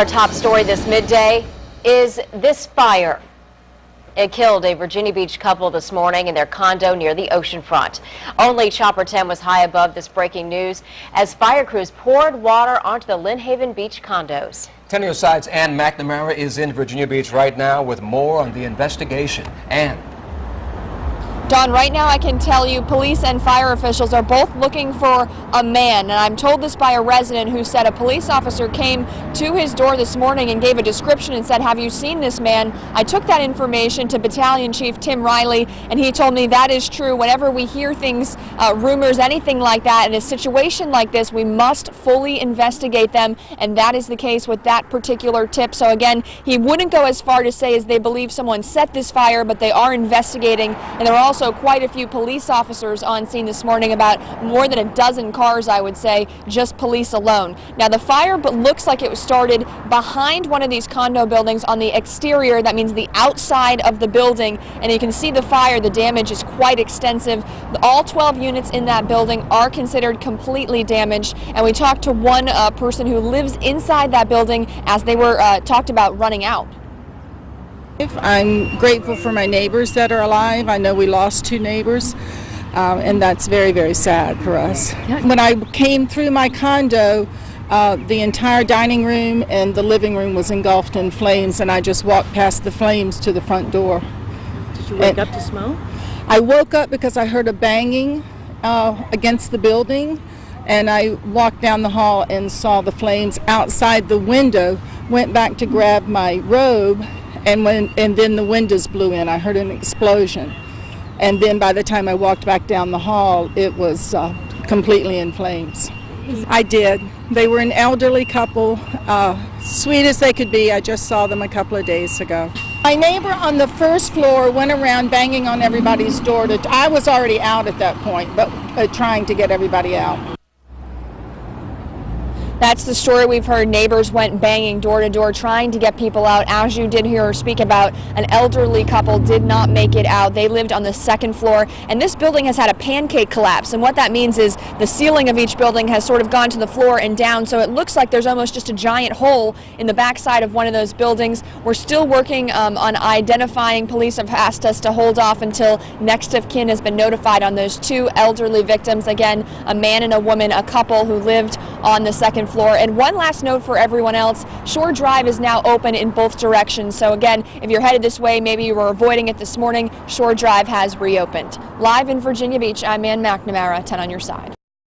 Our top story this midday is this fire. It killed a Virginia Beach couple this morning in their condo near the oceanfront. Only Chopper 10 was high above this breaking news as fire crews poured water onto the Lynn Haven Beach condos. 10 News Side's Ann McNamara is in Virginia Beach right now with more on the investigation. Ann. Don, right now I can tell you police and fire officials are both looking for a man, and I'm told this by a resident who said a police officer came to his door this morning and gave a description and said, "Have you seen this man?" I took that information to Battalion Chief Tim Riley, and he told me that is true. Whenever we hear things, rumors, anything like that, in a situation like this, we must fully investigate them, and that is the case with that particular tip. So again, he wouldn't go as far to say as they believe someone set this fire, but they are investigating, and there are also quite a few police officers on scene this morning, about more than a dozen cars, I would say, just police alone. Now the fire looks like it was started behind one of these condo buildings on the exterior. That means the outside of the building, and you can see the fire. The damage is quite extensive. All 12 units in that building are considered completely damaged, and we talked to one person who lives inside that building as they were talked about running out. I'm grateful for my neighbors that are alive. I know we lost 2 neighbors, and that's very, very sad for us. When I came through my condo, the entire dining room and the living room was engulfed in flames, and I just walked past the flames to the front door. Did you wake up to smell? I woke up because I heard a banging against the building, and I walked down the hall and saw the flames outside the window, went back to grab my robe, and then the windows blew in. I heard an explosion, and then by the time I walked back down the hall, it was completely in flames. I did. They were an elderly couple, sweet as they could be. I just saw them a couple of days ago. My neighbor on the first floor went around banging on everybody's door. I was already out at that point, but trying to get everybody out. That's the story we've heard. Neighbors went banging door to door trying to get people out. As you did hear her speak about, an elderly couple did not make it out. They lived on the 2nd floor, and this building has had a pancake collapse, and what that means is the ceiling of each building has sort of gone to the floor and down, so it looks like there's almost just a giant hole in the backside of one of those buildings. We're still working on identifying. Police have asked us to hold off until next of kin has been notified on those 2 elderly victims. Again, a man and a woman, a couple who lived on the 2nd floor. And one last note for everyone else, Shore Drive is now open in both directions. So again, if you're headed this way, maybe you were avoiding it this morning, Shore Drive has reopened. Live in Virginia Beach, I'm Ann McNamara, 10 on your side.